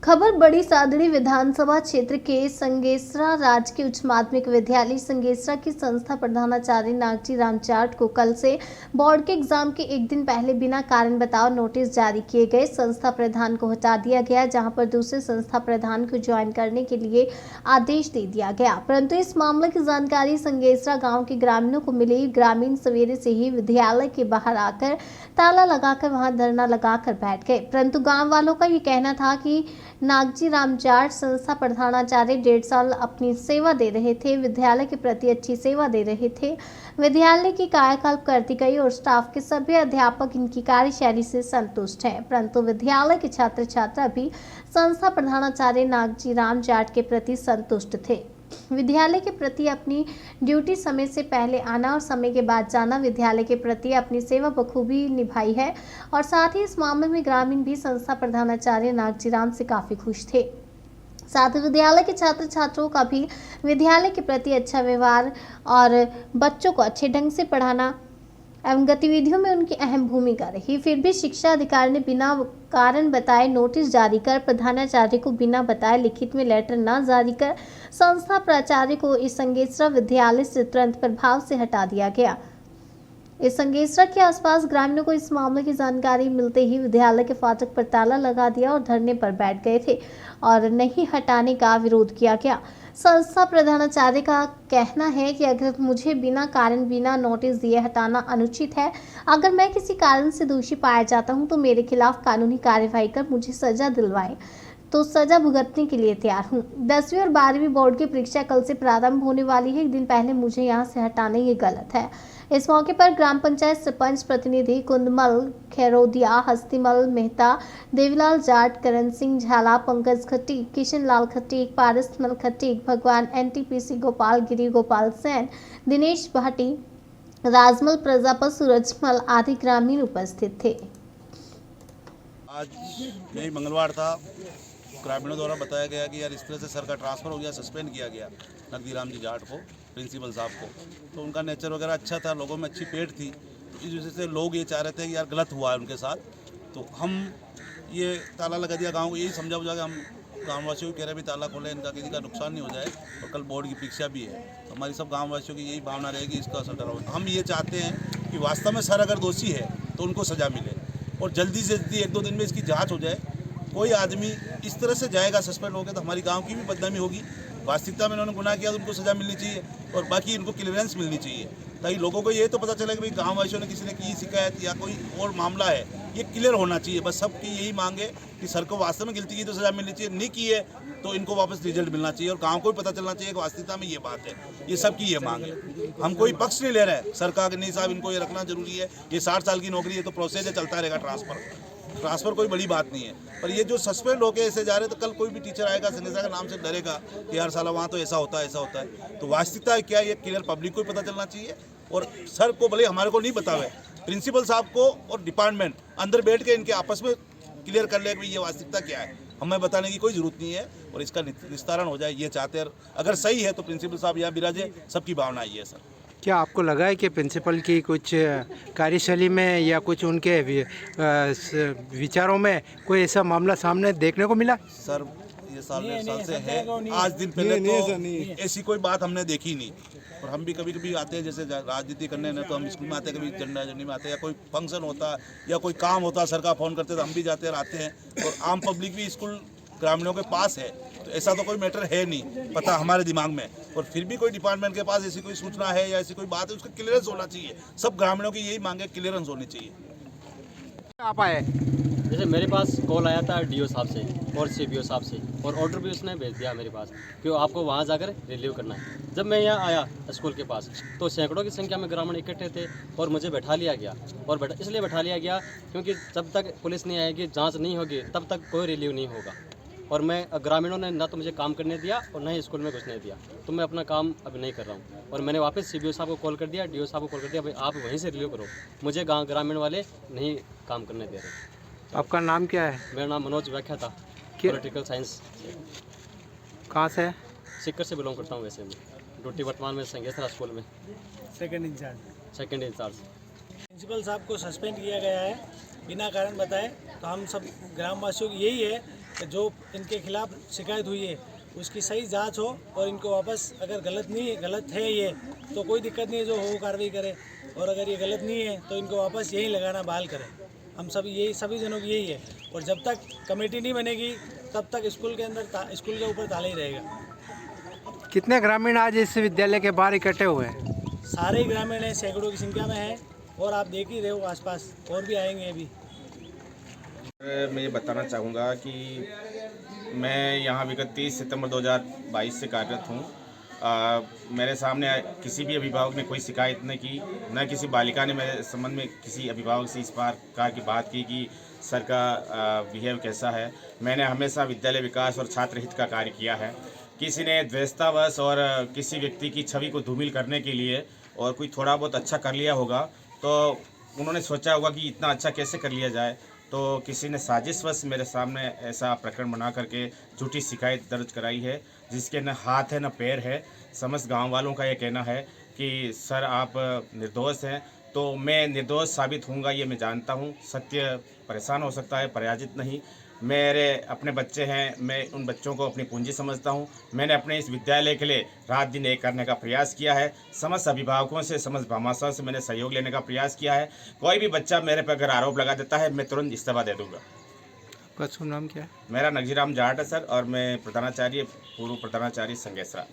खबर बड़ी सादड़ी विधानसभा क्षेत्र के संगेसरा राजकीय उच्च माध्यमिक विद्यालय संगेसरा की संस्था प्रधानाचार्य नागजी राम जाट को कल से बोर्ड के एग्जाम के एक दिन पहले बिना कारण बताओ नोटिस जारी किए गए। संस्था प्रधान को हटा दिया गया, जहां पर दूसरे संस्था प्रधान को ज्वाइन करने के लिए आदेश दे दिया गया। परंतु इस मामले की जानकारी संगेसरा गाँव के ग्रामीणों को मिली। ग्रामीण सवेरे से ही विद्यालय के बाहर आकर ताला लगाकर वहां धरना लगाकर बैठ गए। परंतु गाँव वालों का ये कहना था कि नागजी राम जाट संस्था प्रधानाचार्य 1.5 साल अपनी सेवा दे रहे थे, विद्यालय के प्रति अच्छी सेवा दे रहे थे, विद्यालय की कायाकल्प करती गई और स्टाफ के सभी अध्यापक इनकी कार्यशैली से संतुष्ट हैं। परंतु विद्यालय के छात्र छात्रा भी संस्था प्रधानाचार्य नागजी राम जाट के प्रति संतुष्ट थे। विद्यालय के प्रति अपनी ड्यूटी समय से पहले आना और समय के बाद जाना, विद्यालय के प्रति अपनी सेवा बखूबी निभाई है। और साथ ही इस मामले में ग्रामीण भी संस्था प्रधानाचार्य नागजी राम से काफी खुश थे। साथ ही विद्यालय के छात्र छात्राओं का भी विद्यालय के प्रति अच्छा व्यवहार और बच्चों को अच्छे ढंग से पढ़ाना एवं गतिविधियों में उनकी अहम भूमिका रही। फिर भी शिक्षा अधिकारी ने बिना कारण बताए नोटिस जारी कर प्रधानाचार्य को बिना बताए लिखित में लेटर न जारी कर संस्था प्राचार्य को इस संगेसरा विद्यालय से तुरंत प्रभाव से हटा दिया गया। इस संगेसरा के आसपास ग्रामीणों को इस मामले की जानकारी मिलते ही विद्यालय के फाटक पर ताला लगा दिया और धरने पर बैठ गए थे और नहीं हटाने का विरोध किया गया। संस्था प्रधानाचार्य का कहना है कि अगर मुझे बिना कारण बिना नोटिस दिए हटाना अनुचित है, अगर मैं किसी कारण से दोषी पाया जाता हूं तो मेरे खिलाफ कानूनी कार्यवाही कर मुझे सजा दिलवाएं तो सजा भुगतने के लिए तैयार हूं। 10वीं और 12वीं बोर्ड की परीक्षा कल से प्रारंभ होने वाली है, एक दिन पहले मुझे यहां से हटाना ये गलत है। इस मौके पर ग्राम पंचायत सरपंच प्रतिनिधि कुंदमल खैरोदिया, हस्तीमल मेहता, देवीलाल जाट, करण सिंह झाला, पंकज खट्टी, किशन लाल खट्टी, पारसमल खट्टी, भगवान NTPC गोपाल गिरी, गोपाल सेन, दिनेश भाटी, राजमल प्रजापत, सूरजमल आदि ग्रामीण उपस्थित थे। आज यही मंगलवार था, ग्रामीणों द्वारा बताया गया कि यार इस तरह से सर का ट्रांसफ़र हो गया, सस्पेंड किया गया नागजी राम जी जाट को, प्रिंसिपल साहब को। तो उनका नेचर वगैरह अच्छा था, लोगों में अच्छी पेट थी, तो इस वजह से लोग ये चाह रहे थे कि यार गलत हुआ है उनके साथ। तो हम ये ताला लगा दिया गाँव को, यही समझा बुझा के हम गाँव वासियों को कह रहे भी ताला खोलें, इनका किसी का नुकसान नहीं हो जाए। और कल बोर्ड की परीक्षा भी है, तो हमारी सब गाँव वासियों की यही भावना रहेगी, इसका असर डरा। हम ये चाहते हैं कि वास्तव में सर अगर दोषी है तो उनको सज़ा मिले और जल्दी से जल्दी 1-2 दिन में इसकी जाँच हो जाए। कोई आदमी इस तरह से जाएगा सस्पेंड हो गया तो हमारी गांव की भी बदनामी होगी। वास्तविकता में इन्होंने गुनाह किया तो उनको सज़ा मिलनी चाहिए और बाकी इनको क्लियरेंस मिलनी चाहिए, ताकि लोगों को ये तो पता चले कि भाई गाँव वासियों ने किसी ने की शिकायत या कोई और मामला है, ये क्लियर होना चाहिए। बस सबकी यही मांग है कि सर को वास्तव में गलती की तो सज़ा मिलनी चाहिए, नहीं की है तो इनको वापस रिजल्ट मिलना चाहिए और गाँव को भी पता चलना चाहिए कि वास्तविकता में ये बात है। ये सबकी ये मांग है। हम कोई पक्ष नहीं ले रहे हैं सरकार के, नहीं साहब इनको ये रखना जरूरी है, ये 60 साल की नौकरी है तो प्रोसेस है, चलता रहेगा। ट्रांसफ़र कोई बड़ी बात नहीं है, पर ये जो सस्पेंड होके ऐसे जा रहे तो कल कोई भी टीचर आएगा संगेसरा के नाम से डरेगा कि यार साला वहाँ तो ऐसा होता है ऐसा होता है। तो वास्तविकता क्या है ये क्लियर पब्लिक को भी पता चलना चाहिए और सर को भले हमारे को नहीं बतावे, प्रिंसिपल साहब को और डिपार्टमेंट अंदर बैठ के इनके आपस में क्लियर कर ले कि ये वास्तविकता क्या है। हमें बताने की कोई ज़रूरत नहीं है और इसका निस्तारण हो जाए, ये चाहते हैं। अगर सही है तो प्रिंसिपल साहब यहाँ बिराजे, सबकी भावना ये है। सर क्या आपको लगा है कि प्रिंसिपल की कुछ कार्यशैली में या कुछ उनके विचारों में कोई ऐसा मामला सामने देखने को मिला? सर ये साल 1.5 साल से है, आज दिन पहले तो ऐसी कोई बात हमने देखी नहीं। और हम भी कभी कभी आते हैं, जैसे राजनीति करने न तो हम स्कूल में आते हैं, कभी झंडा झंडी में आते हैं, या कोई फंक्शन होता या कोई काम होता सर का फ़ोन करते तो हम भी जाते हैं आते हैं। और आम पब्लिक भी स्कूल ग्रामीणों के पास है, तो ऐसा तो कोई मैटर है नहीं पता हमारे दिमाग में। और फिर भी कोई डिपार्टमेंट के पास ऐसी कोई सूचना है या ऐसी कोई बात है, उसका क्लियरेंस होना चाहिए। सब ग्रामीणों की यही मांग है, क्लियरेंस होनी चाहिए। आप आए जैसे मेरे पास कॉल आया था DO साहब से और CBO साहब से, और ऑर्डर भी उसने भेज दिया मेरे पास कि आपको वहाँ जाकर रिलीव करना है। जब मैं यहाँ आया स्कूल के पास तो सैकड़ों की संख्या में ग्रामीण इकट्ठे थे और मुझे बैठा लिया गया। और इसलिए बैठा लिया गया क्योंकि जब तक पुलिस नहीं आएगी, जाँच नहीं होगी, तब तक कोई रिलीव नहीं होगा। और मैं ग्रामीणों ने ना तो मुझे काम करने दिया और ना ही स्कूल में घुसने दिया, तो मैं अपना काम अभी नहीं कर रहा हूँ। और मैंने वापस CBO साहब को कॉल कर दिया, DO साहब को कॉल कर दिया, भाई आप वहीं से रिलीव करो, मुझे ग्रामीण वाले नहीं काम करने दे रहे। आपका नाम क्या है? मेरा नाम मनोज व्याख्या था, पॉलिटिकल साइंस। कहाँ से? सिक्कर से बिलोंग करता हूँ। वैसे मैं ड्यूटी वर्तमान में संगेसरा स्कूल में सेकंड इंचार्ज। प्रिंसिपल साहब को सस्पेंड किया गया है बिना कारण बताए। तो हम सब ग्रामवासियों की यही है कि जो इनके खिलाफ शिकायत हुई है उसकी सही जांच हो और इनको वापस, अगर गलत है ये तो कोई दिक्कत नहीं है, जो हो कार्रवाई करे, और अगर ये गलत नहीं है तो इनको वापस यहीं लगाना बहाल करें। हम सभी जनों की यही है। और जब तक कमेटी नहीं बनेगी तब तक स्कूल के अंदर स्कूल के ऊपर ताला ही रहेगा। कितने ग्रामीण आज इस विद्यालय के बाहर इकट्ठे हुए हैं? सारे ही ग्रामीण हैं, सैकड़ों की संख्या में हैं, और आप देख ही रहे हो आसपास और भी आएंगे अभी। मैं ये बताना चाहूँगा कि मैं यहाँ विगत 30 सितंबर 2022 से कार्यरत हूँ। मेरे सामने किसी भी अभिभावक ने कोई शिकायत नहीं की, न किसी बालिका ने मेरे संबंध में किसी अभिभावक से इस प्रकार की बात की कि सर का बिहेव कैसा है। मैंने हमेशा विद्यालय विकास और छात्र हित का कार्य किया है। किसी ने द्वेषतावश और किसी व्यक्ति की छवि को धूमिल करने के लिए और कोई थोड़ा बहुत अच्छा कर लिया होगा तो उन्होंने सोचा होगा कि इतना अच्छा कैसे कर लिया जाए, तो किसी ने साजिशवश मेरे सामने ऐसा प्रकरण बना करके झूठी शिकायत दर्ज कराई है, जिसके न हाथ है न पैर है। समस्त गांव वालों का ये कहना है कि सर आप निर्दोष हैं, तो मैं निर्दोष साबित होऊंगा ये मैं जानता हूँ। सत्य परेशान हो सकता है, पराजित नहीं। मेरे अपने बच्चे हैं, मैं उन बच्चों को अपनी पूंजी समझता हूं। मैंने अपने इस विद्यालय के लिए रात दिन एक करने का प्रयास किया है। समस्त अभिभावकों से, समस्त भामाशाहों से मैंने सहयोग लेने का प्रयास किया है। कोई भी बच्चा मेरे पर अगर आरोप लगा देता है मैं तुरंत इस्तीफा दे दूंगा। आपका शुभ नाम क्या है? मेरा नगजीराम जाट है सर, और मैं प्रधानाचार्य, पूर्व प्रधानाचार्य संगेसरा।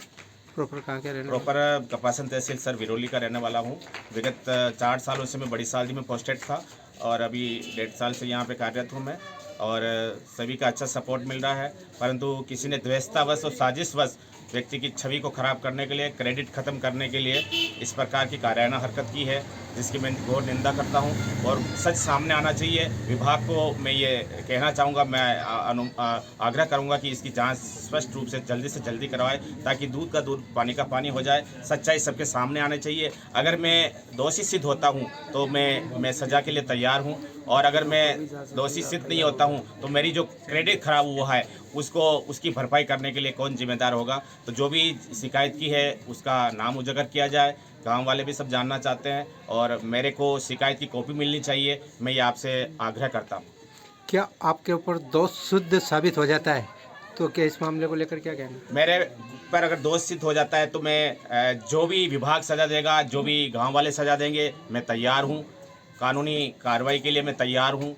प्रॉपर कहाँ के रहने? प्रॉपर कपासन तहसील सर, विरोली का रहने वाला हूँ। विगत 4 सालों से मैं बड़ी सालजी में पोस्टेड था और अभी 1.5 साल से यहाँ पे कार्यरत हूँ मैं, और सभी का अच्छा सपोर्ट मिल रहा है। परंतु किसी ने द्वेषतावश और साजिशवश व्यक्ति की छवि को खराब करने के लिए, क्रेडिट खत्म करने के लिए इस प्रकार की कायराना हरकत की है, जिसकी मैं घोर निंदा करता हूं। और सच सामने आना चाहिए। विभाग को मैं ये कहना चाहूँगा, मैं आग्रह करूँगा कि इसकी जांच स्पष्ट रूप से जल्दी करवाए, ताकि दूध का दूध पानी का पानी हो जाए। सच्चाई सबके सामने आने चाहिए। अगर मैं दोषी सिद्ध होता हूँ तो मैं सज़ा के लिए तैयार हूँ, और अगर मैं दोषी सिद्ध नहीं होता हूँ तो मेरी जो क्रेडिट खराब हुआ है उसकी भरपाई करने के लिए कौन जिम्मेदार होगा। तो जो भी शिकायत की है उसका नाम उजागर किया जाए। गांव वाले भी सब जानना चाहते हैं, और मेरे को शिकायत की कॉपी मिलनी चाहिए। मैं ये आपसे आग्रह करता हूँ। क्या आपके ऊपर दोष सिद्ध साबित हो जाता है तो क्या इस मामले को लेकर क्या कहना? मेरे पर अगर दोष सिद्ध हो जाता है तो मैं जो भी विभाग सज़ा देगा, जो भी गांव वाले सज़ा देंगे, मैं तैयार हूं। कानूनी कार्रवाई के लिए मैं तैयार हूं।